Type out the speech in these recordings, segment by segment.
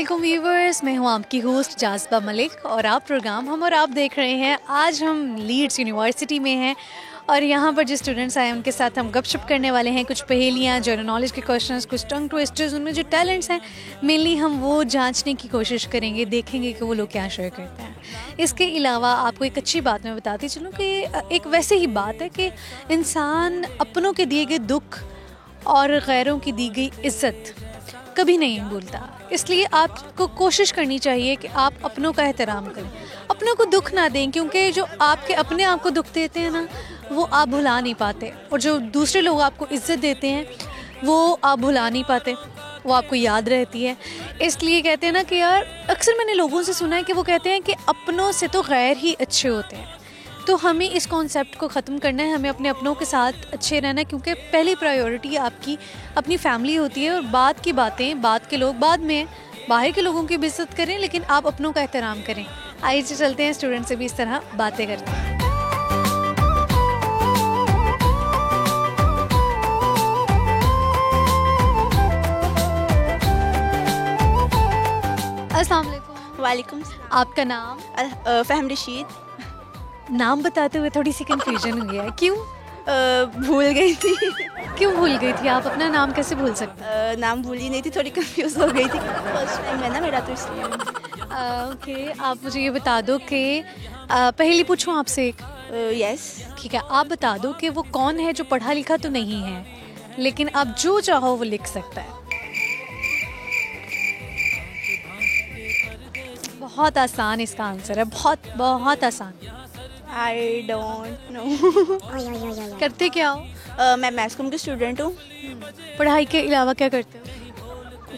वालेकुम व्यूवर्स, मैं हूं आपकी होस्ट जाज़बा मलिक और आप प्रोग्राम हम और आप देख रहे हैं। आज हम लीड्स यूनिवर्सिटी में हैं और यहाँ पर जो स्टूडेंट्स आए हैं उनके साथ हम गपशप करने वाले हैं। कुछ पहेलियाँ, जनरल नॉलेज के क्वेश्चंस, कुछ टंग ट्विस्टर्स, उनमें जो टैलेंट्स हैं मेनली हम वो जांचने की कोशिश करेंगे, देखेंगे कि वो लोग क्या शेयर करते हैं। इसके अलावा आपको एक अच्छी बात मैं बताती चलूँ कि एक वैसे ही बात है कि इंसान अपनों के दिए गए दुख और गैरों की दी गई इज़्ज़त कभी नहीं भूलता। इसलिए आपको कोशिश करनी चाहिए कि आप अपनों का एहतराम करें, अपनों को दुख ना दें, क्योंकि जो आपके अपने आप को दुख देते हैं ना वो आप भुला नहीं पाते, और जो दूसरे लोग आपको इज़्ज़त देते हैं वो आप भुला नहीं पाते, वो आपको याद रहती है। इसलिए कहते हैं ना कि यार, अक्सर मैंने लोगों से सुना है कि वो कहते हैं कि अपनों से तो गैर ही अच्छे होते हैं। तो हमें इस कॉन्सेप्ट को ख़त्म करना है, हमें अपने अपनों के साथ अच्छे रहना है, क्योंकि पहली प्रायोरिटी आपकी अपनी फैमिली होती है और बाद की बातें, बाद के लोग बाद में, बाहर के लोगों की भी इज़्ज़त करें लेकिन आप अपनों का एहतराम करें। आइए चलते हैं स्टूडेंट से भी इस तरह बातें करते हैं। अस्सलाम वालेकुम। वालेकुम। आपका नाम? फ़हम रशीद। नाम बताते हुए थोड़ी सी कंफ्यूजन हो गया है, क्यों? भूल गई थी। क्यों भूल गई थी आप? अपना नाम कैसे भूल सकते हैं? नाम भूली नहीं थी, थोड़ी कंफ्यूज हो गई थी, फर्स्ट टाइम है ना मेरा, तो इसलिए। ओके, आप मुझे ये बता दो कि पहली पूछूं आपसे एक? यस। ठीक है, आप बता दो कि वो कौन है जो पढ़ा लिखा तो नहीं है लेकिन आप जो चाहो वो लिख सकता है। बहुत आसान इसका आंसर है, बहुत बहुत आसान। I don't know. करते क्या हो? मैं मैथ्स कॉम की स्टूडेंट हूँ। पढ़ाई के अलावा क्या करते हो?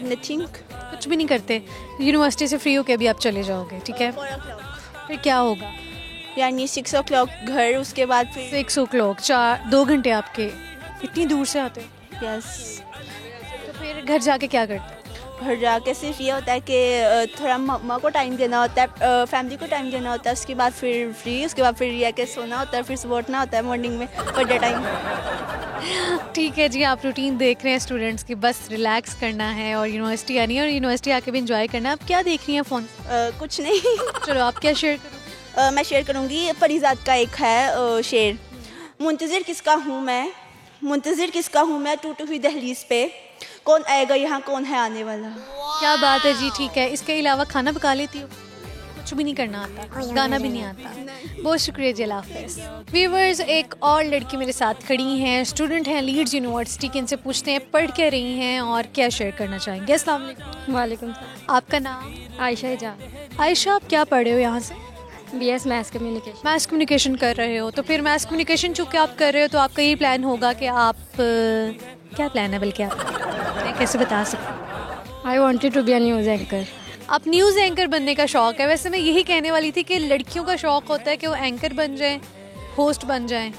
नथिंग। कुछ भी नहीं करते? यूनिवर्सिटी से फ्री होके अभी आप चले जाओगे, ठीक है? फिर क्या होगा? यानी 6 o'clock घर, उसके बाद फिर 6 o'clock, 2 घंटे आपके इतनी दूर से आते हो? यस। तो फिर घर जाके क्या करते हो? घर जाके सिर्फ ये होता है कि थोड़ा मम्मा को टाइम देना होता है, फैमिली को टाइम देना होता है, उसके बाद फिर फ्री, उसके बाद फिर ये के सोना होता है, फिर सुबह उठना होता है मॉर्निंग में बर्थडे टाइम। ठीक है जी, आप रूटीन देख रहे हैं स्टूडेंट्स की, बस रिलैक्स करना है और यूनिवर्सिटी आनी है और यूनिवर्सिटी आके भी इंजॉय करना है। आप क्या देख रही हैं फ़ोन? कुछ नहीं। चलो आप क्या शेयर करो? मैं शेयर करूँगी, परिजात का एक है शेर। मुंतज़िर किसका हूँ मैं, मुंतज़िर किसका हूँ मैं, टूटी हुई दहलीज पे, कौन आएगा यहाँ, कौन है आने वाला। क्या बात है जी, ठीक है। इसके अलावा खाना पका लेती हो? कुछ भी नहीं करना आता, गाना भी नहीं आता? बहुत शुक्रिया जी, अल्लाह हाफ़िज़। व्यूवर्स, एक और लड़की मेरे साथ खड़ी हैं, स्टूडेंट हैं लीड्स यूनिवर्सिटी की। इनसे पूछते हैं पढ़ क्या रही हैं और क्या शेयर करना चाहेंगे। अस्सलाम वालेकुम। वालेकुम। आपका नाम? आयशा एजाज। आयशा, आप क्या पढ़ रहे हो यहाँ से? BS maths communication. Maths communication कर रहे हो, तो फिर मैथ्स कम्युनिकेशन चूँकि आप कर रहे हो तो आपका यही प्लान होगा कि आप क्या प्लान है, बल्कि आप मैं कैसे बता सकती? I wanted to be a news anchor. आप न्यूज़ एंकर बनने का शौक़ है? वैसे मैं यही कहने वाली थी कि लड़कियों का शौक़ होता है कि वो एंकर बन जाएं, होस्ट बन जाएं।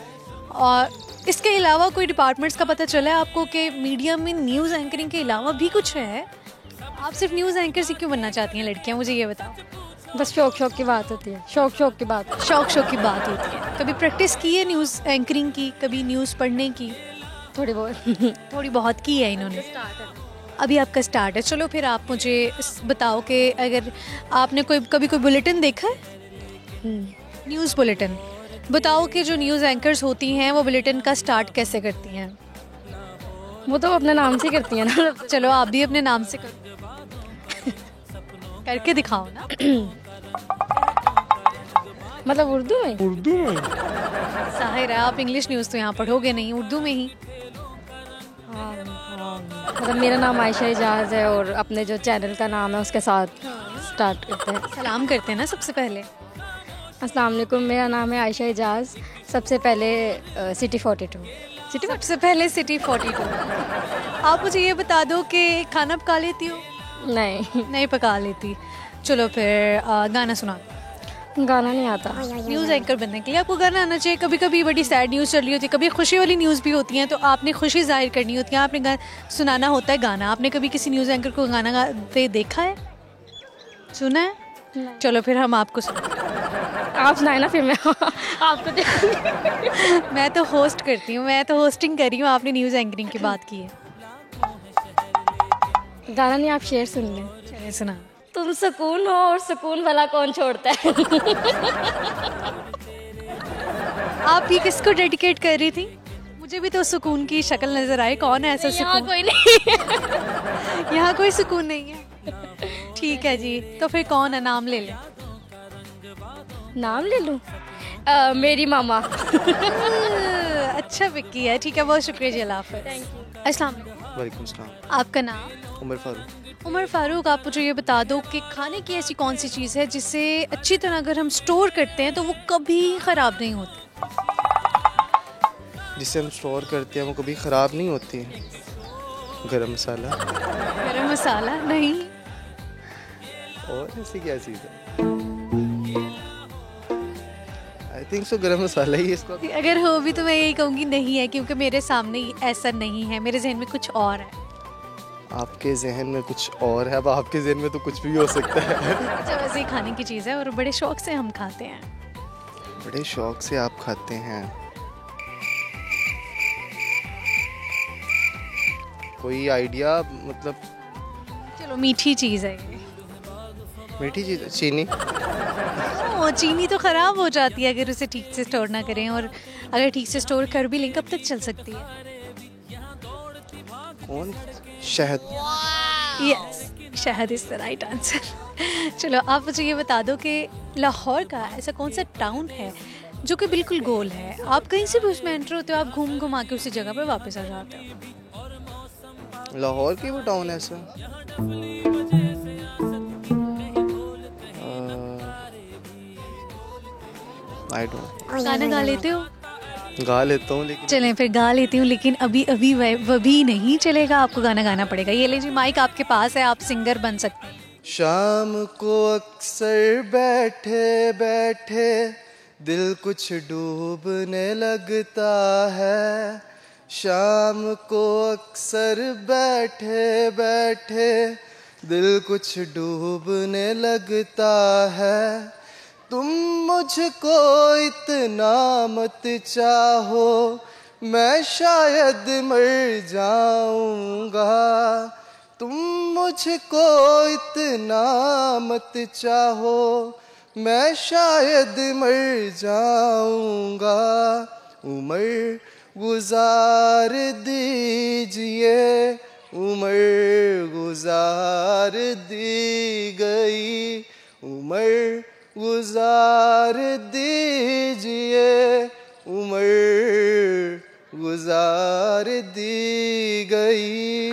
और इसके अलावा कोई डिपार्टमेंट्स का पता चला है आपको कि मीडिया में न्यूज़ एंकरिंग के अलावा भी कुछ है? आप सिर्फ न्यूज़ एंकर से क्यों बनना चाहती हैं लड़कियाँ, मुझे ये बताओ। बस शौक की बात होती है, शौक की बात। शौक की बात होती है। कभी प्रैक्टिस की है न्यूज़ एंकरिंग की, कभी न्यूज़ पढ़ने की? थोड़ी बहुत। थोड़ी बहुत की है इन्होंने। अभी आपका स्टार्ट है। चलो फिर आप मुझे बताओ कि अगर आपने कभी कोई बुलेटिन देखा है, न्यूज़ बुलेटिन, बताओ कि जो न्यूज़ एंकर्स होती हैं वो बुलेटिन का स्टार्ट कैसे करती हैं? वो तो अपने नाम से करती है ना। चलो आप भी अपने नाम से करो। करके दिखाओ ना। मतलब उर्दू में? जाहिर है आप इंग्लिश न्यूज़ तो यहाँ पढ़ोगे नहीं, उर्दू में ही। मतलब मेरा नाम आयशा एजाज है और अपने जो चैनल का नाम है उसके साथ स्टार्ट करते हैं। सलाम करते हैं ना सबसे पहले। अस्सलाम वालेकुम, मेरा नाम है आयशा एजाज। सबसे पहले सिटी 42। सबसे पहले सिटी 42। आप मुझे ये बता दो कि खाना पका लेती हो? नहीं पका लेती। चलो फिर गाना सुना दो। गाना नहीं आता। न्यूज़ एंकर बनने के लिए आपको गाना आना चाहिए। कभी कभी बड़ी सैड न्यूज़ चल रही होती है, कभी खुशी वाली न्यूज़ भी होती है, तो आपने खुशी जाहिर करनी होती है, आपने सुनाना होता है गाना। आपने कभी किसी न्यूज़ एंकर को गाना गाते देखा है, सुना है? चलो फिर हम आपको आप सुनाए ना, फिर मैं आपको मैं तो होस्ट करती हूँ, मैं तो होस्टिंग कर रही हूँ, आपने न्यूज़ एंकरिंग की बात की है। गाना नहीं, आप शेर सुन लें। चलिए सुना। तुम सुकून हो और सुकून भला कौन छोड़ता है। आप ये किसको डेडिकेट कर रही थी? मुझे भी तो सुकून की शक्ल नजर आई, कौन है ऐसा यहाँ सुकून? कोई नहीं। यहाँ कोई सुकून नहीं है। ठीक है जी, तो फिर कौन है, नाम ले लें। नाम ले लूँ? मेरी मामा। अच्छा विक्की है, ठीक है, बहुत शुक्रिया जी, अल्लाह हाफ़िज़। अस्सलाम वालेकुम। वालेकुम सलाम। आपका नाम? उमर फारूक। उमर फारूक, आप मुझे ये बता दो कि खाने की ऐसी कौन सी चीज़ है जिसे अच्छी तरह अगर हम स्टोर करते हैं तो वो कभी ख़राब नहीं होती? जिसे हम स्टोर करते हैं वो कभी ख़राब नहीं होती है। गरम मसाला। गरम मसाला नहीं? और ऐसी क्या चीज़ है? आई थिंक सो गरम मसाला ही है इसका। अगर हो भी तो मैं यही कहूँगी नहीं है, क्योंकि मेरे सामने ऐसा नहीं है, मेरे जहन में कुछ और है। आपके जहन में कुछ और है, अब आपके जहन में तो कुछ भी हो सकता है। अच्छा, वैसे ही खाने की चीज़ है और बड़े शौक से हम खाते हैं। बड़े शौक से आप खाते हैं। कोई आइडिया, मतलब चलो, मीठी चीज़ है ये। मीठी चीज़? चीनी। ओ, चीनी तो ख़राब हो जाती है अगर उसे ठीक से स्टोर ना करें, और अगर ठीक से स्टोर कर भी लें कब तक चल सकती है? कौन? शहद। यस, शहद इज़ द राइट आंसर। चलो, आप मुझे ये बता दो कि लाहौर का ऐसा कौन सा टाउन है जो कि बिल्कुल गोल है, आप कहीं से भी उसमें एंटर होते हो, आप घूम घुमा के उसी जगह पर वापस आ जाते हो? लाहौर की वो टाउन है ऐसा? I don't. गाना गा लेते हो? गा लेता हूँ लेकिन। चलें फिर गा लेती हूँ, लेकिन अभी अभी वह भी नहीं चलेगा, आपको गाना गाना पड़ेगा। ये लीजिए, माइक आपके पास है, आप सिंगर बन सकते हैं। शाम को अक्सर बैठे बैठे दिल कुछ डूबने लगता है। शाम को अक्सर बैठे बैठे दिल कुछ डूबने लगता है। तुम मुझको इतना मत चाहो, मैं शायद मर जाऊंगा। तुम मुझको इतना मत चाहो, मैं शायद मर जाऊंगा। उम्र गुजार दीजिए, उम्र गुजार दी गई। उम्र गुजार दीजिए, उम्र गुजार दी गई।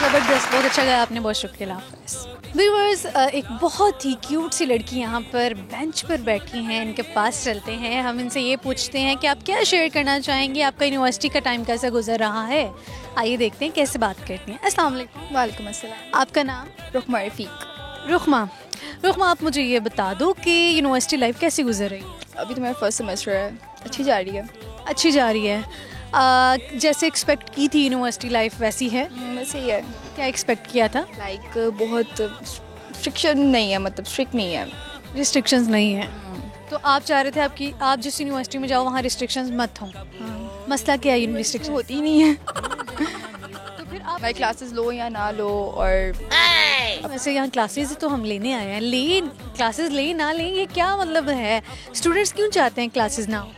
ज़बरदस्त, बहुत अच्छा गाया आपने, बहुत शुक्रिया, हाफ़िज़। व्यूअर्स, एक बहुत ही क्यूट सी लड़की यहाँ पर बेंच पर बैठी हैं, इनके पास चलते हैं, हम इनसे ये पूछते हैं कि आप क्या शेयर करना चाहेंगे, आपका यूनिवर्सिटी का टाइम कैसा गुजर रहा है। आइए देखते हैं कैसे बात करती हैं। अस्सलाम वालेकुम। वालेकुम अस्सलाम। आपका नाम? रुखमा रफ़ीक। रुखमा, आप मुझे ये बता दो कि यूनिवर्सिटी लाइफ कैसी गुजर रही है? अभी तो मेरा फर्स्ट सेमेस्टर है, अच्छी जा रही है। अच्छी जा रही है। जैसे एक्सपेक्ट की थी यूनिवर्सिटी लाइफ वैसी है? वैसे ही है। क्या एक्सपेक्ट किया था? लाइक बहुत स्ट्रिक्शन नहीं है, मतलब स्ट्रिक्ट नहीं है, रिस्ट्रिक्शंस नहीं है। तो आप चाह रहे थे आप जिस यूनिवर्सिटी में जाओ वहाँ रिस्ट्रिक्शंस मत हों। मसला क्या है? रिस्ट्रिक्शन होती ही नहीं है। तो फिर आप भाई क्लासेस लो या ना लो, और वैसे यहाँ क्लासेस तो हम लेने आए हैं, क्लासेस ले ना लें, ये क्या मतलब है? स्टूडेंट्स क्यों चाहते हैं क्लासेस ना हो?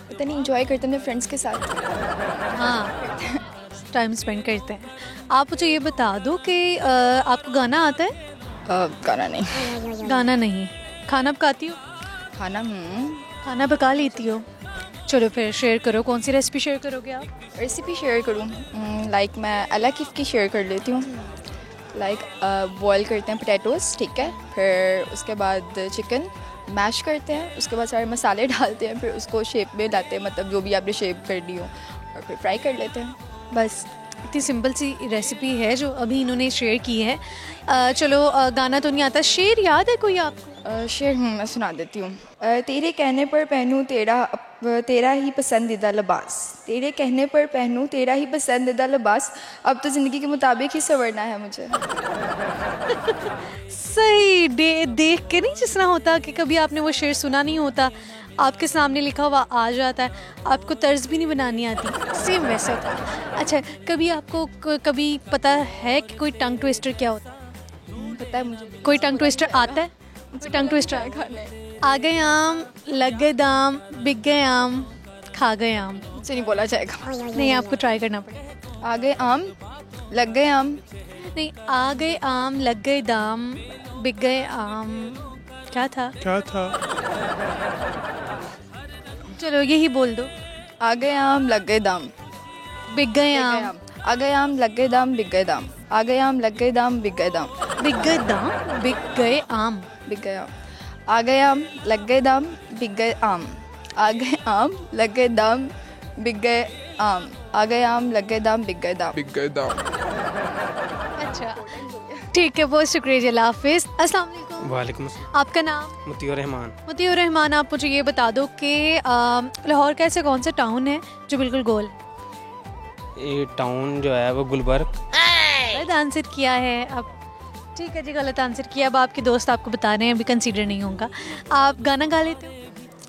पता नहीं, इंजॉय करते हैं अपने फ्रेंड्स के साथ। हाँ, टाइम स्पेंड करते हैं। आप मुझे ये बता दो कि आपको गाना आता है? गाना नहीं। गाना नहीं। खाना पकाती हो? खाना पका लेती हो? चलो फिर शेयर करो, कौन सी रेसिपी शेयर करोगे आप? रेसिपी शेयर करूँ? लाइक मैं अला किफ की शेयर कर लेती हूँ। लाइक बॉयल करते हैं पोटैटोज़, ठीक है, फिर उसके बाद चिकन मैश करते हैं, उसके बाद सारे मसाले डालते हैं, फिर उसको शेप में लाते हैं, मतलब जो भी आपने शेप करनी हो, और फिर फ्राई कर लेते हैं। बस इतनी सिंपल सी रेसिपी है जो अभी इन्होंने शेयर की है। चलो, गाना तो नहीं आता, शेर याद है कोई आपको? शेर मैं सुना देती हूँ। तेरे कहने पर पहनूँ तेरा ही पसंदीदा लिबास, तेरे कहने पर पहनूँ तेरा ही पसंदीदा लिबास, अब तो ज़िंदगी के मुताबिक ही संवरना है मुझे। सही। देख के नहीं जिस तरह होता कि कभी आपने वो शेर सुना नहीं होता, आपके सामने लिखा हुआ आ जाता है, आपको तर्ज भी नहीं बनानी आती, सेम वैसे था। अच्छा, कभी आपको कभी पता है कि कोई टंग ट्विस्टर क्या होता है? पता है मुझे। कोई टंग ट्विस्टर आता है? कोई टंग ट्विस्टर आ गए आम, लग गए दाम, बिक गए आम, खा गए आम। मुझसे नहीं बोला जाएगा। नहीं, आपको ट्राई करना पड़ेगा। आ गए आम, लग गए आम। नहीं, आ गए आम, लग गए दाम, बिक गए आम। क्या था? चलो यही बोल दो। आ गए आम, लग गए दाम, बिक गए आम। आ गए आम, लग गए दाम, बिक गए दाम। आ गए आम, लग गए दाम, बिक गए दाम। बिक गए दाम, बिक गए आम। बिक गए आम। आ गए आम, लग गए दाम, बिक गए आम। आ गए आम, लग गए दाम, बिक गए आम। आ गए आम, लग गए दाम, बिक गए दाम। अच्छा, ठीक है, बहुत शुक्रिया जी, अल्लाह हाफिज़। अस्सलाम वालेकुम। वालेकुम अस्सलाम। आपका नाम? मुतीउर रहमान। मुतीउर रहमान, आप मुझे ये बता दो कि लाहौर का ऐसे कौन सा टाउन है जो बिल्कुल गोल? ये टाउन जो है वो गुलबर्ग। गलत आंसर किया है। अब ठीक है जी, गलत आंसर किया। अब आपके दोस्त आपको बता रहे हैं, अभी कंसीडर नहीं होगा। आप गाना गा लेते हो?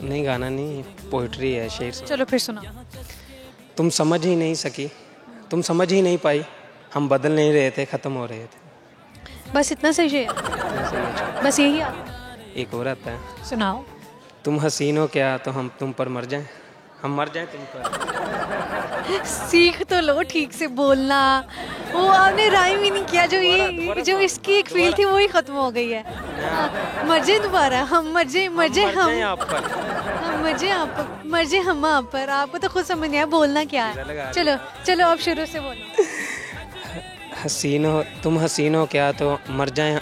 नहीं, गाना नहीं, पोइट्री है, शेर। चलो फिर सुनाओ। तुम समझ ही नहीं सकी, तुम समझ ही नहीं पाई, हम बदल नहीं रहे थे, ख़त्म हो रहे थे। बस इतना सही है? बस यही एक और आता है, सुनाओ। तुम हसीन हो क्या तो हम तुम पर मर जाएं, हम मर जाएं तुम पर। सीख तो लो ठीक से बोलना। वो आपने राइम ही नहीं किया। जो इसकी एक फील थी वो ही खत्म हो गई है। मर जाए दोबारा, हम मर जाए, हम आप पर, हम मर जाए आप पर, मर जाए हम आप पर। आपको तो खुद समझ नहीं आया बोलना क्या है। चलो अब शुरू से बोलो। हसीन हो, तुम हसीन हो क्या तो मर जाएं,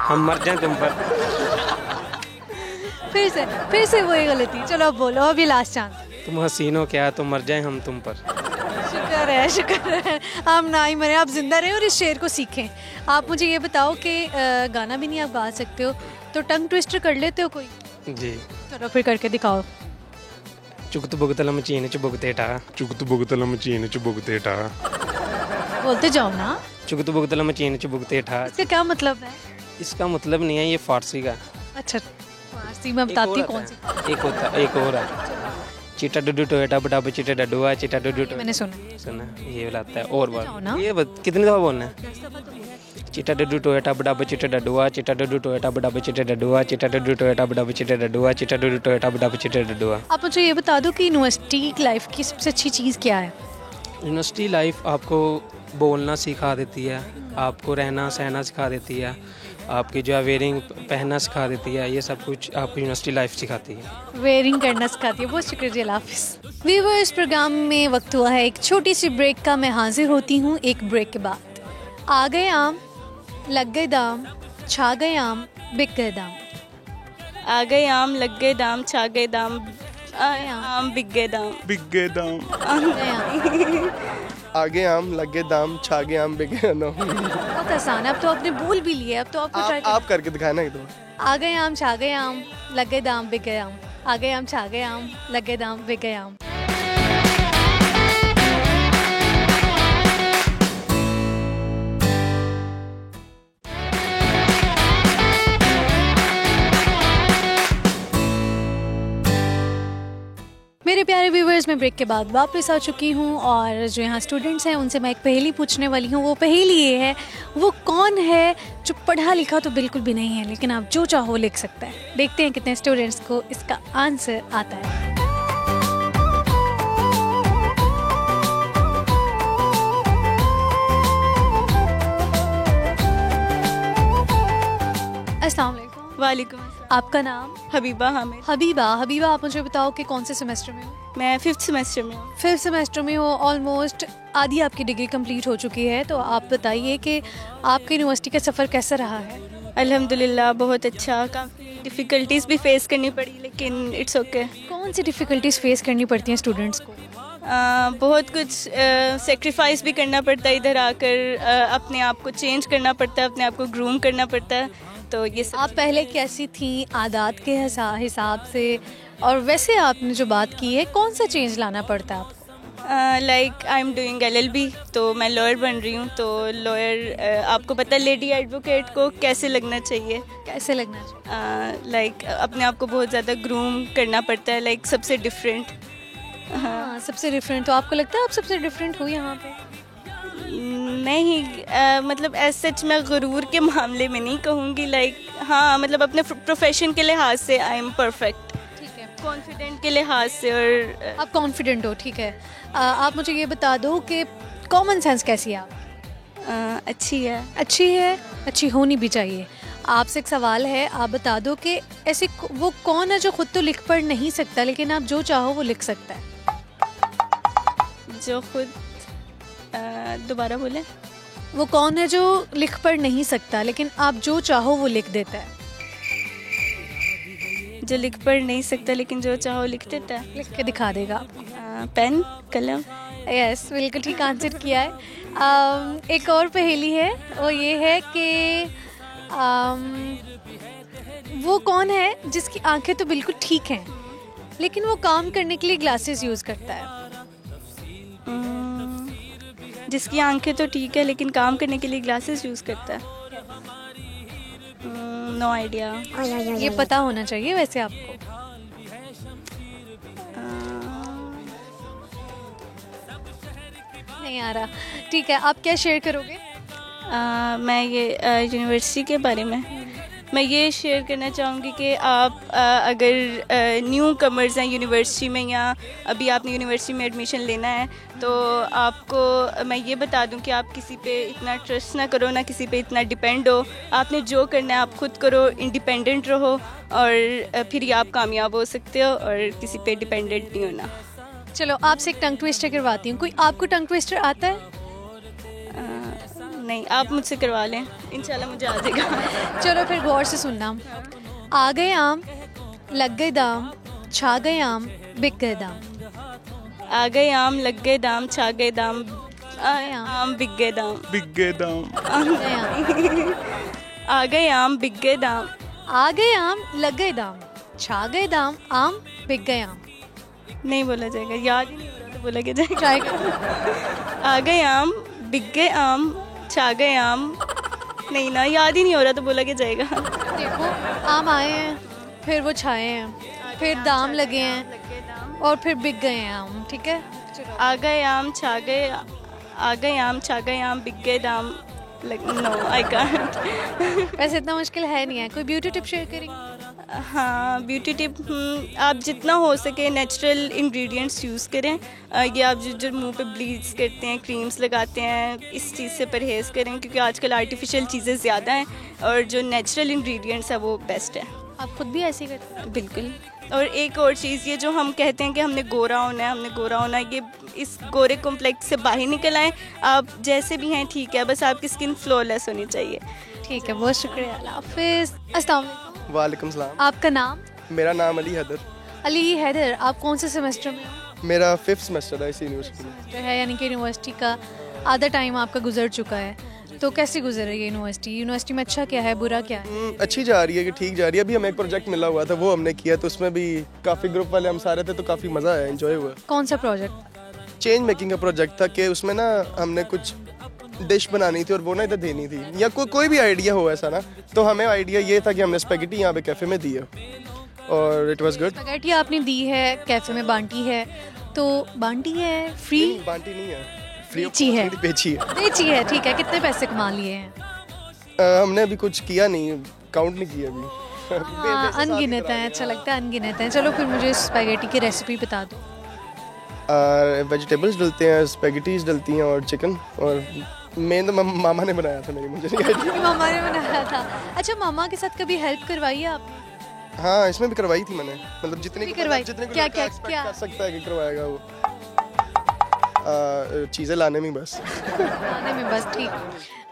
हम मर जाएं तुम पर। फिर से वही गलती। चलो अब बोलो, अभी लास्ट चांस। तुम हसीन हो क्या तो मर जाएं हम तुम पर। शुक्र है आप ना ही मरे, आप जिंदा रहे और इस शेर को सीखें। आप मुझे ये बताओ कि गाना भी नहीं आप गा सकते हो, तो टंग ट्विस्टर कर लेते हो कोई? जी। चलो फिर करके दिखाओ। चुगत बुगतलम चीन चुबुगते टा, चुगत बुगतलम चीन चुबुगते टा। बोलते जाओ ना। चुगत बुगतलम चीन चुबुगते ठा। इसका क्या मतलब है? इसका मतलब नहीं है, ये फारसी का। अच्छा, फारसी में बताती हूँ कौन सी। एक और है। चीटा डुडू टोयोटा बटाबा चीटा डडुआ चीटा डुडू टोयोटा। मैंने सुना ये वाला आता है। और जाओ ना। बार ये कितनी दफ़ा बोलना है? चीटा डुडू टोयोटा बटाबा चीटा डडुआ चीटा डुडू टोयोटा बटाबा चीटा डडुआ चीटा डुडू टोयोटा बटाबा चीटा डडुआ चीटा डुडू टोयोटा बटाबा चीटा डडुआ। आप मुझे ये बता दो कि यूनिवर्सिटी लाइफ की सबसे अच्छी चीज़ क्या है? यूनिवर्सिटी लाइफ आपको बोलना सिखा देती है, आपको रहना सहना सिखा देती है, आपकी जो है वेयरिंग पहनना सिखा देती है। ये सब कुछ आपको यूनिवर्सिटी लाइफ सिखाती है। वेयरिंग करना सिखाती है। बहुत शुक्रिया जी, अल्लाह हाफिज़। व्यूअर्स, प्रोग्राम में वक्त हुआ है एक छोटी सी ब्रेक का। मैं हाजिर होती हूँ एक ब्रेक के बाद। आ गए आम, लग गए दाम, छा गए आम, बिक गए दाम। आ गए आम, लग गए दाम, छा गए दाम, आम बिक गए दाम। बिक गए दाम। आ गए आम। आगे आम, लगे दाम, छागे आम, बिके दाम। बहुत आसान है। अब तो आपने बोल भी लिए, अब तो आपको ट्राई आप करके दिखाना एक दो। आ गए आम, छा गए आम, लग गए दाम, बिक गए आम। आ गए आम, छा गए आम, लग गए दाम, बिक गए आम। मेरे प्यारे व्यूवर्स, मैं ब्रेक के बाद वापस आ चुकी हूँ और जो यहाँ स्टूडेंट्स हैं उनसे मैं एक पहेली पूछने वाली हूँ। वो पहेली ये है, वो कौन है जो पढ़ा लिखा तो बिल्कुल भी नहीं है, लेकिन आप जो चाहो लिख सकता है। देखते हैं कितने स्टूडेंट्स को इसका आंसर आता है। अस्सलाम वालेकुम। वालेकुम। आपका नाम? हबीबा हामिद। हबीबा। आप मुझे बताओ कि कौन से सेमेस्टर में हो? मैं 5th सेमेस्टर में हूँ। 5th सेमेस्टर में हो। ऑलमोस्ट आधी आपकी डिग्री कंप्लीट हो चुकी है, तो आप बताइए कि आपके यूनिवर्सिटी का सफ़र कैसा रहा है? अल्हम्दुलिल्लाह बहुत अच्छा। काफ़ी डिफ़िकल्टीज़ भी फेस करनी पड़ी, लेकिन इट्स ओके। कौन सी डिफ़िकल्टीज़ फेस करनी पड़ती हैं स्टूडेंट्स को? बहुत कुछ सेक्रीफाइस भी करना पड़ता है। इधर आकर अपने आप को चेंज करना पड़ता है, अपने आप को ग्रूम करना पड़ता है। तो ये सब आप पहले कैसी थी आदात के हिसाब से, और वैसे आपने जो बात की है, कौन सा चेंज लाना पड़ता है आपको? Like I am doing LLB, तो मैं लॉयर बन रही हूँ। तो लॉयर आपको पता है लेडी एडवोकेट को कैसे लगना चाहिए, कैसे लगना चाहिए? लाइक अपने आप को बहुत ज़्यादा ग्रूम करना पड़ता है, लाइक सबसे डिफरेंट। हाँ, सबसे डिफरेंट। तो आपको लगता है आप सबसे डिफरेंट हो यहाँ पे? नहीं मतलब एज सच मैं गुरूर के मामले में नहीं कहूँगी, लाइक हाँ मतलब अपने प्रोफेशन के लिहाज से आई एम परफेक्ट, ठीक है, कॉन्फिडेंट के लिहाज से। और आप कॉन्फिडेंट हो, ठीक है। आप मुझे ये बता दो कि कॉमन सेंस कैसी है आप? अच्छी है। अच्छी है, अच्छी होनी भी चाहिए। आपसे एक सवाल है, आप बता दो कि ऐसे वो कौन है जो खुद तो लिख पढ़ नहीं सकता लेकिन आप जो चाहो वो लिख सकता है? जो खुद दोबारा बोले। वो कौन है जो लिख पढ़ नहीं सकता लेकिन आप जो चाहो वो लिख देता है? जो लिख पढ़ नहीं सकता लेकिन जो चाहो लिख देता है। लिख के दिखा देगा आपको। पेन, कलम। यस, बिल्कुल ठीक आंसर किया है। एक और पहेली है, वो ये है कि वो कौन है जिसकी आंखें तो बिल्कुल ठीक हैं लेकिन वो काम करने के लिए ग्लासेस यूज़ करता है? जिसकी आंखें तो ठीक है लेकिन काम करने के लिए ग्लासेस यूज़ करता है। No idea. ये पता होना चाहिए वैसे आपको। नहीं आ रहा, ठीक है। आप क्या शेयर करोगे? मैं ये यूनिवर्सिटी के बारे में मैं ये शेयर करना चाहूँगी कि आप अगर न्यू कमर्स हैं यूनिवर्सिटी में या अभी आपने यूनिवर्सिटी में एडमिशन लेना है तो आपको मैं ये बता दूँ कि आप किसी पे इतना ट्रस्ट ना करो, ना किसी पे इतना डिपेंड हो। आपने जो करना है आप खुद करो, इंडिपेंडेंट रहो और फिर ही आप कामयाब हो सकते हो और किसी पे डिपेंडेंट नहीं होना। चलो आपसे एक टंग ट्विस्टर करवाती हूँ। कोई आपको टंग ट्विस्टर आता है? नहीं, आप मुझसे करवा लें, इंशाल्लाह मुझे आ जाएगा। चलो फिर गौर से सुनना। आ गए आम, लग गए दाम, छा गए आम, बिक गए दाम। आ गए आम, लग गए दाम, छा गए दाम, आम बिक गए दाम। बिक गए दाम। आ गए आम, बिक गए दाम। आ गए आम, लग गए दाम, छा गए दाम, आम बिक गए आम। नहीं बोला जाएगा, याद ही नहीं हो रहा तो बोला क्या जाएगा। ट्राई करो। आ गए आम, बिक गए आम, छा गए आम। नहीं ना, याद ही नहीं हो रहा तो बोला क्या जाएगा। देखो, आम आए हैं, फिर वो छाए हैं, फिर दाम लगे हैं और फिर बिक गए हैं आम। ठीक है, आ गए आम, छा गए, आ गए आम, छा गए आम, बिक गए दाम। No I can't. वैसे इतना मुश्किल है नहीं है। कोई ब्यूटी टिप शेयर करेंगे? हाँ, ब्यूटी टिप आप जितना हो सके नेचुरल इंग्रेडिएंट्स यूज़ करें। ये आप जो मुंह पे ब्लीच करते हैं, क्रीम्स लगाते हैं, इस चीज़ से परहेज़ करें क्योंकि आजकल आर्टिफिशियल चीज़ें ज़्यादा हैं और जो नेचुरल इंग्रेडिएंट्स है वो बेस्ट है। आप खुद भी ऐसे ही करते हैं? बिल्कुल। और एक और चीज़, ये जो हम कहते हैं कि हमने गोरा होना है, हमने गोरा होना है, ये इस गोरे कॉम्प्लेक्स से बाहर निकल आएँ। आप जैसे भी हैं ठीक है, बस आपकी स्किन फ्लॉलेस होनी चाहिए। ठीक है, बहुत शुक्रिया। अल्लाह हाफिज़। अस्सलाम वालेकुम। वालेकुम सलाम। आपका नाम? मेरा नाम अली हैदर। अली हैदर, आप कौन से सेमेस्टर में हो? मेरा 5th सेमेस्टर है इस यूनिवर्सिटी में। जो है यानी कि यूनिवर्सिटी का आधा टाइम आपका गुजर चुका है, तो कैसे गुजर रही है यूनिवर्सिटी? यूनिवर्सिटी में अच्छा क्या है, बुरा क्या है? अच्छी जा रही है कि ठीक जा रही है। अभी हमें एक प्रोजेक्ट मिला हुआ था, वो हमने किया, तो उसमें भी काफ़ी ग्रुप वाले हम सारे थे, तो काफ़ी मज़ा आया, एंजॉय हुआ। कौन सा प्रोजेक्ट? चेंज मेकिंग का प्रोजेक्ट था कि उसमें ना हमने कुछ डिश बनानी थी और वो ना इधर देनी थी, या कोई भी आइडिया हो ऐसा ना, तो हमें आइडिया ये था कि हमने स्पेगेटी यहाँ पे कैफ़े में दी है और इट वाज गुड। स्पेगेटी आपने दी है, कैफ़े में बांटी है, तो बांटी है फ्री? बांटी नहीं है, फ्री बेची है। बेची है। बेची है, ठीक है। कितने पैसे कमा लिए हैं? हमने अभी कुछ किया नहीं, काउंट नहीं किया अभी। हाँ, अनगिनत हैं। अच्छा लगता है, अनगिनत हैं। चलो फिर मुझे स्पेगेटी की रेसिपी बता दो। वेजिटेबल्स डलते हैं, स्पेगेटीज डलती हैं और चिकन, और मेन तो मामा ने बनाया था, मेरी मुझे नहीं आइडिया। मामा ने बनाया था। अच्छा, मामा के साथ कभी हेल्प करवाई है आपने? हाँ, इसमें भी करवाई थी मैंने, मतलब जितने भी करवाई। जितने को क्या लड़का क्या expect क्या कर सकता है कि करवाएगा वो। चीज़ें लाने में बस। खाने में बस, ठीक।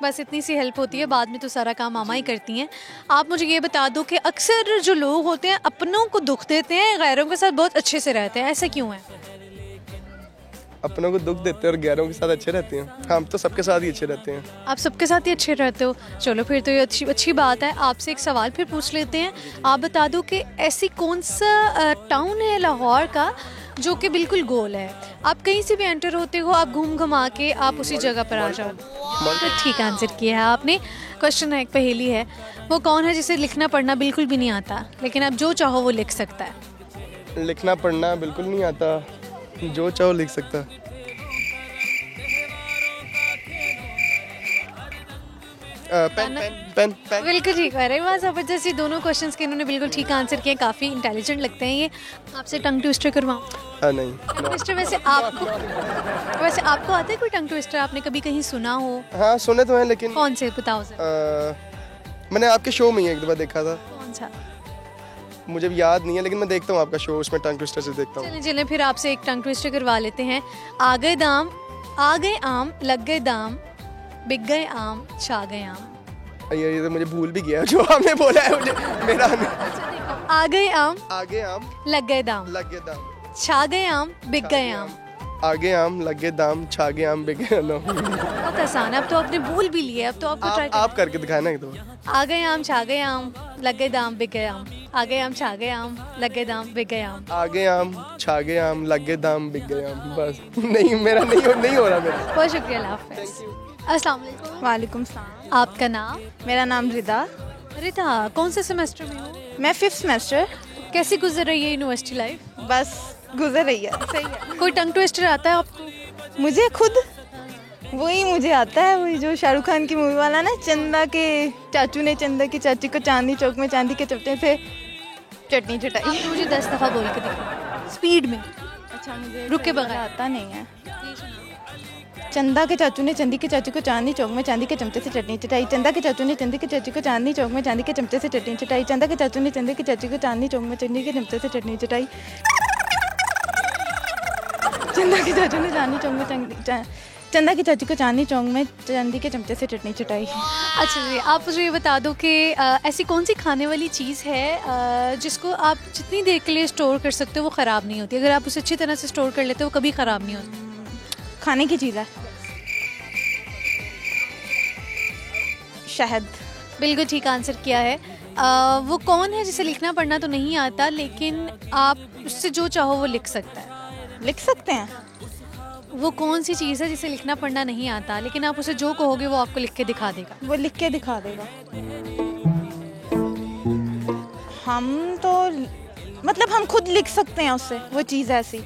बस इतनी सी हेल्प होती है, बाद में तो सारा काम मामा ही करती हैं। आप मुझे ये बता दो कि अक्सर जो लोग होते हैं अपनों को दुख देते हैं, गैरों के साथ बहुत अच्छे से रहते हैं, ऐसा क्यों है? अपनों को दुख देते हैं और गैरों के साथ अच्छे रहते हैं। हम तो सबके साथ ही अच्छे रहते हैं। आप सबके साथ ही अच्छे रहते हो। चलो फिर तो ये अच्छी बात है। आपसे एक सवाल फिर पूछ लेते हैं। आप बता दो कि ऐसी कौन सा टाउन है लाहौर का जो कि बिल्कुल गोल है? आप कहीं से भी एंटर होते हो, आप घूम घुमा के आप उसी जगह पर आ जाओ। तो ठीक आंसर किया है आपने। क्वेश्चन है, एक पहेली है, वो कौन है जिसे लिखना पढ़ना बिल्कुल भी नहीं आता लेकिन आप जो चाहो वो लिख सकता है? लिखना पढ़ना बिल्कुल नहीं आता, जो चाहो लिख सकता। Pen pen pen pen. बिल्कुल ठीक है। अरे वाह, जबरदस्ती दोनों क्वेश्चंस के इन्होंने बिल्कुल ठीक आंसर किए। काफ़ी इंटेलिजेंट लगते हैं ये। आपसे टंग ट्विस्टर करवाऊँ? नहीं। टंग ट्विस्टर वैसे आपको आता है कोई टंग ट्विस्टर? आपने कभी कहीं सुना हो? हाँ सुने तो हैं लेकिन कौन से बताओ जरा। मैंने आपके शो में ही एक दफ़ा देखा था, कौन सा? मुझे भी याद नहीं है लेकिन मैं देखता हूँ आपका शो, उसमें टंग ट्विस्टर से देखता हूँ। चलें चलें फिर आपसे एक टंग ट्विस्टर करवा लेते हैं। आ गए आम, लग गए दाम, बिक गए आम, छा गए आम। ये तो मुझे भूल भी गया जो आपने बोला है, मुझे मेरा आ गए आम, आगे आम लग गए दाम, लग गए दाम, छा गए आम, बिक गए आम। आगे आम लग गए दाम, छा गए आम, बिक गए आम। बहुत आसान है। अब तो आपने भूल भी लिए, अब तो आपको ट्राई आप करके दिखाना एक दफा। आ गए आम, छा गए आम, लग गए दाम, बिक गए आम। आ गए आम, छा गए आम, लग गए दाम, बिक गए आम। आगे आम छा गए आम, लग गए दाम, बिक गए आम। बस नहीं, मेरा नहीं हो रहा मेरा। बहुत शुक्रिया, अल्लाह हाफ़िज़। अस्सलाम वालेकुम। वालेकुम सलाम। आपका नाम? मेरा नाम रिदा। रिता, कौन से सेमेस्टर में हो? मैं 5th सेमेस्टर। कैसी गुजर रही है यूनिवर्सिटी लाइफ? बस गुजर रही है, सही है। कोई टंग ट्विस्टर आता है आपको? मुझे खुद मुझे आता है, वही जो शाहरुख खान की मूवी वाला ना, चंदा के चाचू ने चंदा की चाची को चांदनी चौक में चांदी के चपटे से चटनी चटाई। आपने मुझे 10 दफ़ा बोल के दिखाओ स्पीड में। अच्छा, मुझे रुक के बगैर आता नहीं है। चंदा के चाचू ने चंदी के चाचू को चांदनी चौक में चांदी के चमचे से चटनी चटाई। चंदा के चाचू ने चंदी के चाचू को चांदनी चौक में चांदी के चमचे से चटनी चटाई। चंदा के चाचू ने चंदी के चाचू को चांदनी चौक में चटनी के चमचे से चटनी चटाई। चंदा के चाचू ने चांदनी चौक में चंदा की चाची को चांदनी चौक में चांदी के चमचे से चटनी चटाई। अच्छा जी, आप मुझे ये बता दो कि ऐसी कौन सी खाने वाली चीज़ है जिसको आप जितनी देर के लिए स्टोर कर सकते हो वो ख़राब नहीं होती? अगर आप उसे अच्छी तरह से स्टोर कर लेते हो वो कभी ख़राब नहीं होती। खाने की चीज़ है। शहद। बिल्कुल ठीक आंसर किया है। वो कौन है जिसे लिखना पढ़ना तो नहीं आता लेकिन आप उससे जो चाहो वो लिख सकता है? लिख सकते हैं। वो कौन सी चीज़ है जिसे लिखना पढ़ना नहीं आता लेकिन आप उसे जो कहोगे वो आपको लिख के दिखा देगा? वो लिख के दिखा देगा। हम तो मतलब हम खुद लिख सकते हैं उससे, वो चीज़ ऐसी,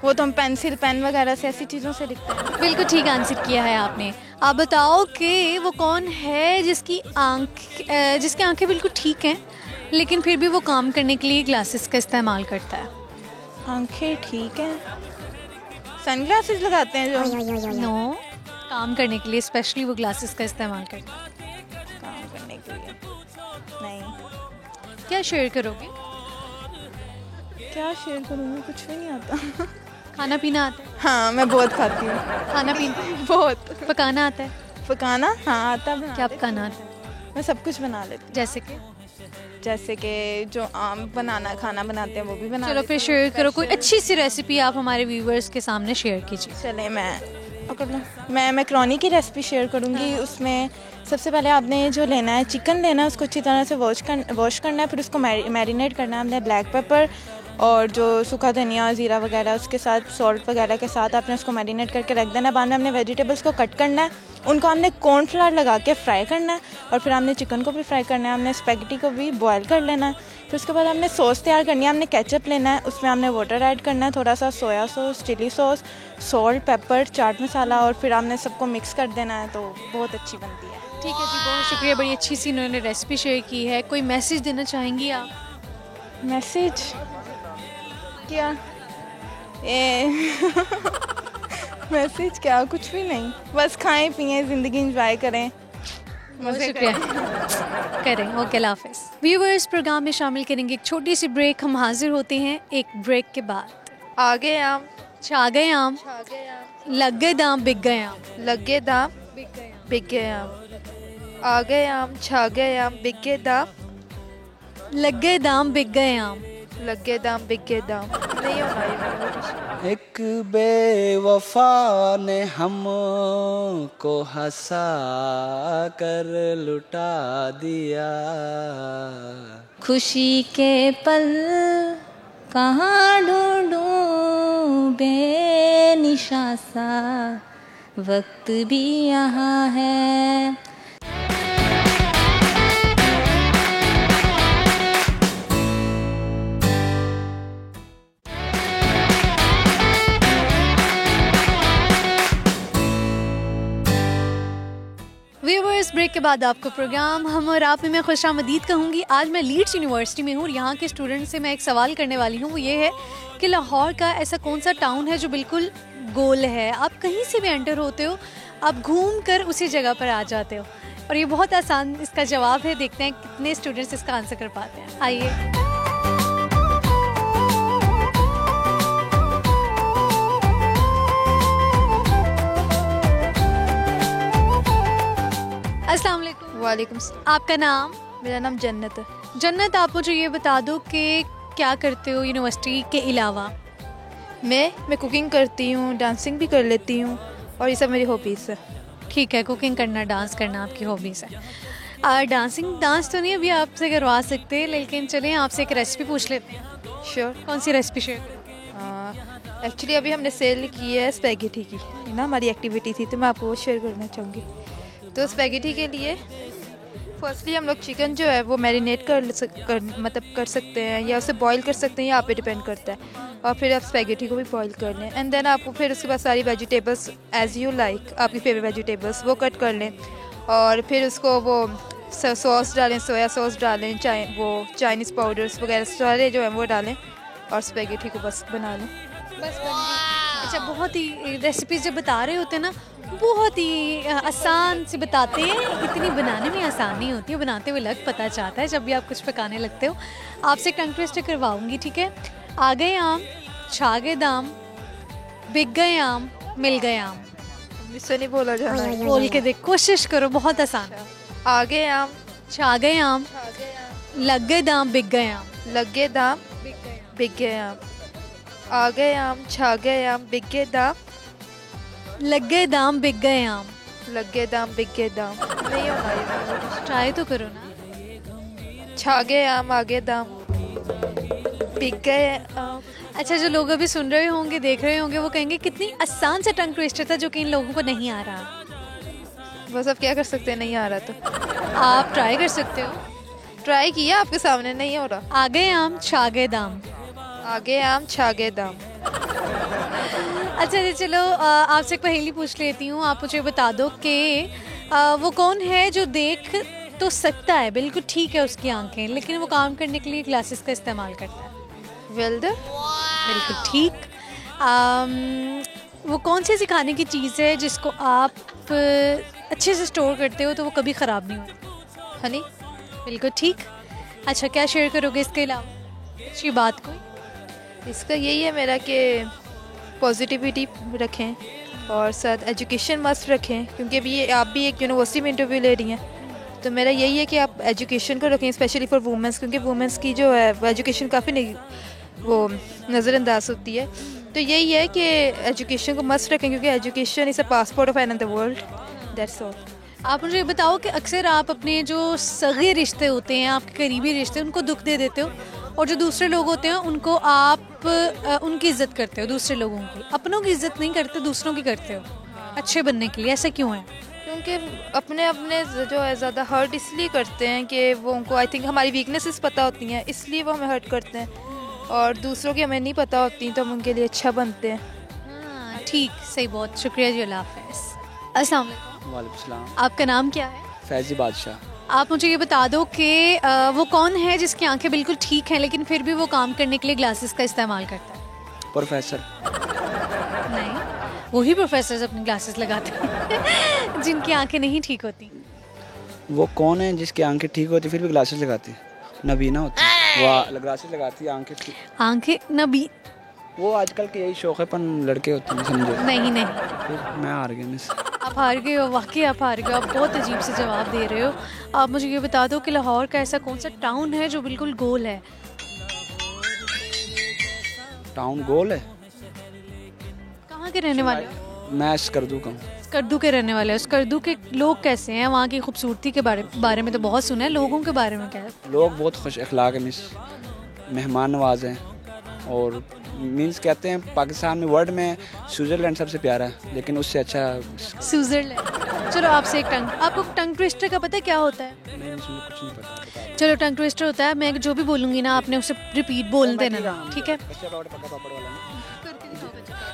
वो तो हम पेंसिल पेन वगैरह से ऐसी चीज़ों से लिखते हैं। बिल्कुल ठीक आंसर किया है आपने। आप बताओ कि वो कौन है जिसकी आंखें बिल्कुल ठीक हैं लेकिन फिर भी वो काम करने के लिए ग्लासेस का इस्तेमाल करता है? आंखें ठीक हैं, सनग्लासेस लगाते हैं जो। नो, काम करने के लिए स्पेशली वो ग्लासेस का इस्तेमाल करता है। काम करने के लिए नहीं। क्या शेयर करोगे? क्या शेयर करूँगी, कुछ भी नहीं आता। खाना पीना आता है? हाँ, मैं बहुत खाती हूँ। खाना पीना बहुत। पकाना आता है? पकाना हाँ आता है। क्या पकाना आता है? मैं सब कुछ बना लेती हूँ। जैसे कि जो आम बनाना खाना बनाते हैं वो भी बना। चलो फिर शेयर करो, कोई अच्छी सी रेसिपी आप हमारे व्यूवर्स के सामने शेयर कीजिए। चले मैं मैक्रोनी की रेसिपी शेयर करूँगी। उसमें सबसे पहले आपने जो लेना है, चिकन लेना है, उसको अच्छी तरह से वॉश करना है, फिर उसको मैरिनेट करना है। आपने ब्लैक पेपर और जो सूखा धनिया ज़ीरा वगैरह उसके साथ सॉल्ट वगैरह के साथ आपने उसको मैरिनेट करके रख देना है। बाद में हमने वेजिटेबल्स को कट करना है, उनको हमने कॉर्नफ्लावर लगा के फ्राई करना है और फिर हमने चिकन को भी फ्राई करना है। हमने स्पैगेटी को भी बॉयल कर लेना है। फिर उसके बाद हमने सॉस तैयार करनी है। हमने केचप लेना है, उसमें हमने वाटर ऐड करना है, थोड़ा सा soya sauce, chilli sauce, salt, pepper, chaat masala और फिर हमने सबको मिक्स कर देना है, तो बहुत अच्छी बनती है। ठीक है जी, बहुत शुक्रिया, बड़ी अच्छी सी इन्होंने रेसिपी शेयर की है। कोई मैसेज देना चाहेंगी आप? मैसेज क्या मैसेज क्या, कुछ भी नहीं, बस खाएं पिएं, ज़िंदगी एंजॉय करें, बहुत शुक्रिया करें। ओके, अल्लाह हाफ़िज़। व्यूअर्स, प्रोग्राम में शामिल करेंगे एक छोटी सी ब्रेक। हम हाजिर होते हैं एक ब्रेक के बाद। आ गए आम, छा गए आम, लग गए दाम, बिक गए आम, लग गए दाम, बिक गए आम। आ गए आम, छा गए आम, बिक गए दाम, लग गए दाम, बिक गए आम, लग गए दाम, बिक गए दाम। नहीं होना ये। एक बेवफा ने हमको हंसा कर लुटा दिया, खुशी के पल कहाँ ढूंढूं, बेनिशा सा वक्त भी यहाँ है। व्यूअर्स, ब्रेक के के बाद आपको प्रोग्राम हम और आप में मैं खुशामदीद कहूँगी। आज मैं लीड्स यूनिवर्सिटी में हूँ और यहाँ के स्टूडेंट से मैं एक सवाल करने वाली हूँ। वो ये है कि लाहौर का ऐसा कौन सा टाउन है जो बिल्कुल गोल है, आप कहीं से भी एंटर होते हो, आप घूम कर उसी जगह पर आ जाते हो। और ये बहुत आसान इसका जवाब है। देखते हैं कितने स्टूडेंट्स इसका आंसर कर पाते हैं। आइए। अस्सलाम वालेकुम। वालेकुम। आपका नाम? मेरा नाम जन्नत है। जन्नत, आप मुझे ये बता दो कि क्या करते हो यूनिवर्सिटी के अलावा? मैं कुकिंग करती हूँ, डांसिंग भी कर लेती हूँ और ये सब मेरी हॉबीज़ है। ठीक है, कुकिंग करना, डांस करना आपकी हॉबीज़ है। डांस तो नहीं अभी आपसे करवा सकते, लेकिन चलें आपसे एक रेसिपी पूछ लेते हैं। श्योर। कौन सी रेसिपी शेयर करें? एक्चुअली अभी हमने सेल की है स्पैगेटी की, है ना, हमारी एक्टिविटी थी, तो मैं आपको वो शेयर करना चाहूँगी। तो स्पैगेटी के लिए फर्स्टली हम लोग चिकन जो है वो मैरिनेट कर सकते हैं या उसे बॉईल कर सकते हैं, या आप पे डिपेंड करता है। और फिर आप स्पैगेटी को भी बॉईल कर लें एंड देन आपको फिर उसके बाद सारी वेजिटेबल्स एज यू लाइक, आपकी फेवरेट वेजिटेबल्स वो कट कर लें और फिर उसको वो सॉस डालें, सोया सॉस डालें, वो चाइनीज़ पाउडर्स वगैरह सारे जो है वो डालें और स्पैगेटी को बस बना लें, बस बन गई। अच्छा, बहुत ही रेसिपीज जब बता रहे होते हैं ना, बहुत ही आसान से बताते हैं, इतनी बनाने में आसान नहीं होती है, बनाते हुए लग पता चाहता है जब भी आप कुछ पकाने लगते हो। आपसे टंग ट्विस्टर करवाऊंगी, ठीक है? आ गए आम, छा गए दाम, बिक गए आम, मिल गए आम। इससे नहीं बोला जाना है। बोल के देख, कोशिश करो, बहुत आसान है। आ गए आम, छा गए आम, लग गए दाम, बिक गए आम। लग गए दाम, बिक गए आम। आ गए आम, छा गए आम, बिक गए दाम, लग गए दाम, बिक गए आम। लग गए दाम, बिक गए दाम। नहीं होना ये, ट्राई तो करो ना। छा गए आम, आ गए दाम, बिक गए आम। अच्छा, जो लोग अभी सुन रहे होंगे, देख रहे होंगे, वो कहेंगे कितनी आसान सा टंग ट्विस्टर था जो कि इन लोगों को नहीं आ रहा। बस अब क्या कर सकते हैं, नहीं आ रहा तो आप ट्राई कर सकते हो। ट्राई किया, आपके सामने नहीं हो रहा। आ गए आम, छा गए दाम। आ गए आम, छा गए दाम। अच्छा, चलो आपसे एक पहेली पूछ लेती हूँ। आप मुझे बता दो कि वो कौन है जो देख तो सकता है, बिल्कुल ठीक है उसकी आंखें, लेकिन वो काम करने के लिए ग्लासेस का इस्तेमाल करता है। वेल्डर। बिल्कुल ठीक। वो कौन सी ऐसी खाने की चीज़ है जिसको आप अच्छे से स्टोर करते हो तो वो कभी ख़राब नहीं होती? हनी। बिल्कुल ठीक। अच्छा, क्या शेयर करोगे इसके अलावा अच्छी बात कोई? इसका यही है मेरा कि पॉजिटिविटी रखें और साथ एजुकेशन मस्ट रखें, क्योंकि अभी ये आप भी एक यूनिवर्सिटी में इंटरव्यू ले रही हैं, तो मेरा यही है कि आप एजुकेशन को रखें, स्पेशली फॉर वुमेंस, क्योंकि वुमेंस की जो है वो एजुकेशन काफ़ी वो नज़रअंदाज होती है। तो यही है कि एजुकेशन को मस्ट रखें, क्योंकि education is a passport of another world. That's all. आप मुझे बताओ कि अक्सर आप अपने जो सगे रिश्ते होते हैं, आपके करीबी रिश्ते, उनको दुख दे देते हो, और जो दूसरे लोग होते हैं उनको आप उनकी इज्जत करते हो, दूसरे लोगों की, अपनों की इज्जत नहीं करते, दूसरों की करते हो अच्छे बनने के लिए। ऐसा क्यों है? क्योंकि अपने अपने जो है ज़्यादा हर्ट इसलिए करते हैं कि वो उनको आई थिंक हमारी वीकनेसेस पता होती हैं, इसलिए वो हमें हर्ट करते हैं, और दूसरों की हमें नहीं पता होती तो हम उनके लिए अच्छा बनते हैं। हाँ, ठीक, सही, बहुत शुक्रिया जी। अल्लाह हाफ़िज़। अस्सलाम वालेकुम। वालेकुम सलाम। आपका नाम क्या है? फैज़ी बादशाह। आप मुझे ये बता दो कि वो कौन है जिसकी आंखें बिल्कुल ठीक हैं लेकिन फिर भी वो काम करने के लिए ग्लासेस का इस्तेमाल करता है? प्रोफेसर। नहीं, वही प्रोफेसर अपनी ग्लासेस लगाते हैं जिनकी आंखें नहीं ठीक होती। वो कौन है जिसकी आंखें ठीक होती फिर भी ग्लासेस लगाती? नबीना होती है, वो ग्लासेस लगाती है, आंखें ठीक। आंखें नबी, वो आजकल के यही शौक है, पर लड़के होते हैं, समझो। नहीं नहीं, फिर मैं हार गया मिस। आप हार गए हो, वाकई आप हार गए हो। आप बहुत अजीब से जवाब दे रहे हो। आप मुझे ये बता दो कि लाहौर का ऐसा कौन सा टाउन है जो बिल्कुल गोल है? टाउन गोल है? कहाँ के रहने वाले हो? मैं स्कर्दू का हूँ। स्कर्दू के रहने वाले हो। स्कर्दू के लोग कैसे हैं? वहाँ की खूबसूरती के बारे में तो बहुत सुना है, लोगों के बारे में क्या है? लोग बहुत खुश अखलाक है मिस, मेहमान नवाज हैं, और मीन्स कहते हैं पाकिस्तान में वर्ल्ड में स्विट्ज़रलैंड सबसे प्यारा है, लेकिन उससे अच्छा स्विट्ज़रलैंड। चलो आपसे एक आपको टंग ट्विस्टर का पता है क्या होता है? नहीं, मुझे कुछ नहीं पता। चलो, टंग ट्विस्टर होता है, मैं जो भी बोलूँगी ना आपने उसे रिपीट बोल देना, ठीक है?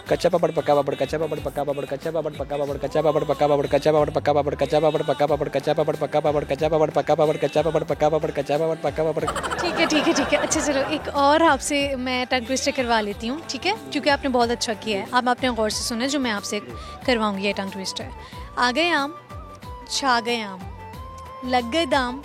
कच्चा पापड़ पक्का पापड़, कच्चा पापड़ पक्का पापड़, कच्चा पापड़ पक्का पापड़, कच्चा पापड़ पक्का पापड़, कच्चा पापड़ पक्का पापड़, कच्चा पापड़ पक्का पापड़, कच्चा पापड़ पक्का पापड़, कच्चा पापड़ पक्का पापड़, कच्चा पापड़ पक्का पापड़, कच्चा पापड़ पक्का पापड़। ठीक है ठीक है ठीक है। अच्छा चलो एक और आपसे मैं टंग ट्विस्टर करवा लेती हूँ, ठीक है, क्योंकि आपने बहुत अच्छा किया है। अब आपने गौर से सुना जो मैं आपसे करवाऊँगी ये टंग ट्विस्टर। आ गए आम, छा गए आम, लग गए दाम,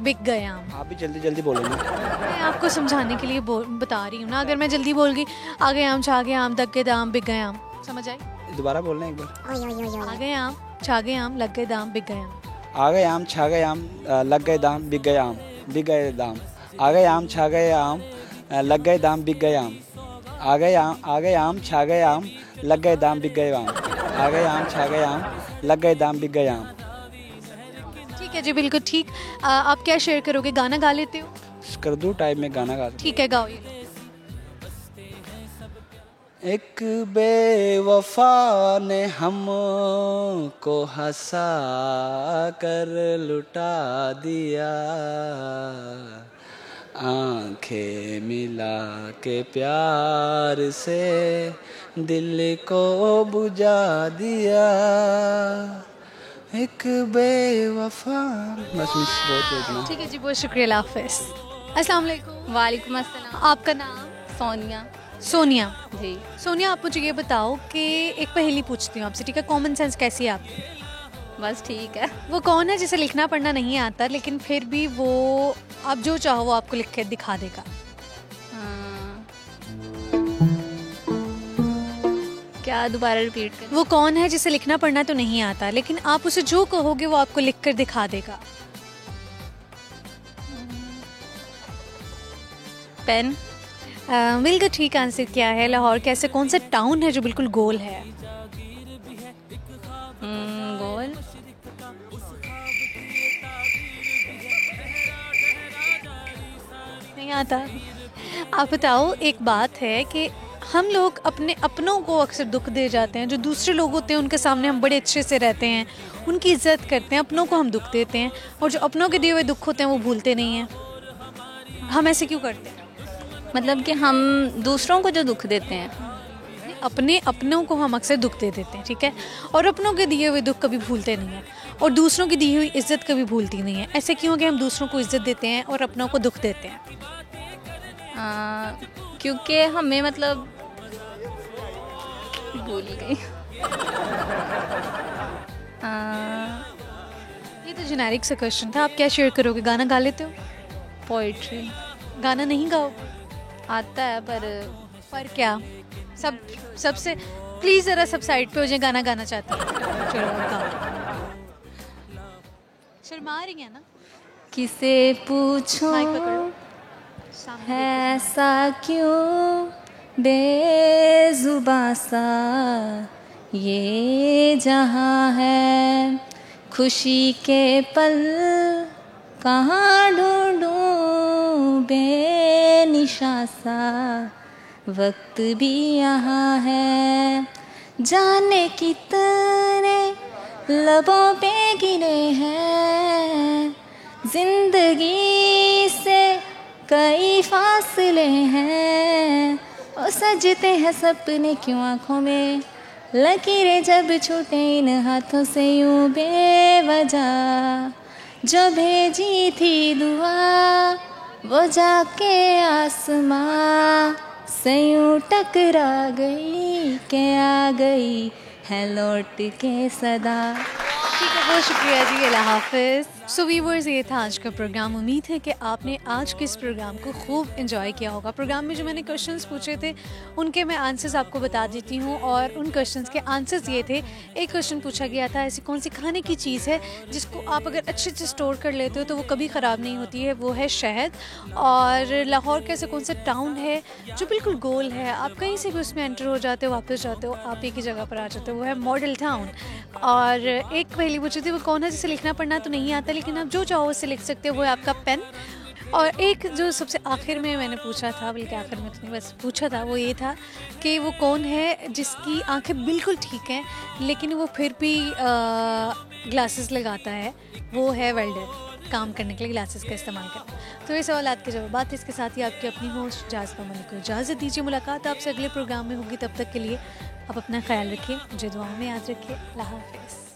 बिक गए आम। आप भी जल्दी जल्दी बोलेंगे। मैं आपको समझाने के लिए बता रही हूँ ना, अगर मैं जल्दी बोल गई आ गए आम, छा गए आम, लग गए दाम, बिक गए आम, समझ आई? दोबारा बोलना एक बार। आ गए आम, छा गए आम, लग गए दाम, बिक गए आम। आ गए आम, छा गए आम, लग गए दाम, बिक गए आम, बिक गए दाम। आ गए आम, छा गए आम, लग गए दाम, बिक गए आम। आ गए आम, छा गए आम, लग गए दाम, बिक गए आम। आ गए आम, छा गए आम, लग गए दाम, बिक गए आम। ठीक है जी, बिल्कुल ठीक। आप क्या शेयर करोगे, गाना गा लेते हो? स्कर्दू टाइप में गाना गाते। ठीक है गाओ ये। एक बेवफा ने हमको हंसा कर लुटा दिया, आंखें मिला के प्यार से दिल को बुझा दिया, एक बेवफा। बस मिस बहुत इतना। ठीक है जी, बहुत शुक्रिया, अल्लाह हाफ़िज़। अस्सलाम वालेकुम। वालेकुम अस्सलाम। आपका नाम? सोनिया। सोनिया जी। सोनिया, आप मुझे ये बताओ कि एक पहेली पूछती हूँ आपसे, ठीक है? कॉमन सेंस कैसी है आपकी? बस ठीक है। वो कौन है जिसे लिखना पढ़ना नहीं आता लेकिन फिर भी वो आप जो चाहो वो आपको लिख के दिखा देगा? क्या, दोबारा रिपीट कर? वो कौन है जिसे लिखना पढ़ना तो नहीं आता लेकिन आप उसे जो कहोगे वो आपको लिख कर दिखा देगा? पेन। बिल्कुल ठीक आंसर क्या है। लाहौर के ऐसे कौन सा टाउन है जो बिल्कुल गोल है? गोल। नहीं आता? आप बताओ, एक बात है कि हम लोग अपने अपनों को अक्सर दुख दे जाते हैं। जो दूसरे लोग होते हैं उनके सामने हम बड़े अच्छे से रहते हैं, उनकी इज्जत करते हैं, अपनों को हम दुख देते हैं, और जो अपनों के दिए हुए दुख होते हैं वो भूलते नहीं हैं। हम ऐसे क्यों करते हैं? मतलब कि हम दूसरों को जो दुख देते हैं, अपने अपनों को हम अक्सर दुख दे देते हैं, ठीक है, और अपनों के दिए हुए दुख कभी भूलते नहीं हैं, और दूसरों की दी हुई इज्जत कभी भूलती नहीं है। ऐसे क्यों कि हम दूसरों को इज्जत देते हैं और अपनों को दुख देते हैं? क्योंकि हमें मतलब भूल गई। ये तो जेनेरिक सा क्वेश्चन था। आप क्या शेयर करोगे? गाना गा लेते हो? पोइट्री। गाना नहीं गाओ? आता है पर क्या? सबसे प्लीज जरा सब साइड पे हो जाए, गाना गाना चाहती हूँ। चलो गाओ। शर्मा रही है ना? किसे पूछूं माइक पकड़ो। ऐसा क्यों बेजुबां सा ये जहां है, खुशी के पल कहाँ ढूंढूं बेनिशा सा, वक्त भी यहाँ है, जाने कितने लबों पे गिरे हैं, जिंदगी से कई फासले हैं, और सजते हैं सपने क्यों आँखों में, लकीरें जब छूटे इन हाथों से यूं बेवजह, जो भेजी थी दुआ वो जाके आसमां से यूं टकरा गई के आ गई है लौट के सदा। ठीक है, बहुत शुक्रिया जी, अल्लाह हाफिज़। सो व्यूअर्स, ये था आज का प्रोग्राम। उम्मीद है कि आपने आज के इस प्रोग्राम को खूब एंजॉय किया होगा। प्रोग्राम में जो मैंने क्वेश्चंस पूछे थे उनके मैं आंसर्स आपको बता देती हूँ, और उन क्वेश्चंस के आंसर्स ये थे। एक क्वेश्चन पूछा गया था, ऐसी कौन सी खाने की चीज़ है जिसको आप अगर अच्छे से स्टोर कर लेते हो तो वो कभी ख़राब नहीं होती है? वो है शहद। और लाहौर का ऐसा कौन सा टाउन है जो बिल्कुल गोल है, आप कहीं से भी उसमें एंटर हो जाते हो, वापस जाते हो, आप एक ही जगह पर आ जाते हो, वो है मॉडल टाउन। और एक पहेली पूछी थी, वो कौन है जिसे लिखना पढ़ना तो नहीं आता लेकिन आप जो चाहो उससे लिख सकते हो, वो है आपका पेन। और एक जो सबसे आखिर में मैंने पूछा था, बल्कि आखिर में तो नहीं बस पूछा था, वो ये था कि वो कौन है जिसकी आंखें बिल्कुल ठीक हैं लेकिन वो फिर भी ग्लासेस लगाता है? वो है वेल्डर। काम करने के लिए ग्लासेस का इस्तेमाल करना। तो ये सवाल के जवाब इसके साथ ही आपकी अपनी होस्ट जाज़बा मलिक को इजाज़त दीजिए। मुलाकात आपसे अगले प्रोग्राम में होगी, तब तक के लिए आप अपना ख्याल रखिए, मुझे दुआओं में याद रखिए। अल्लाह हाफ़िज़।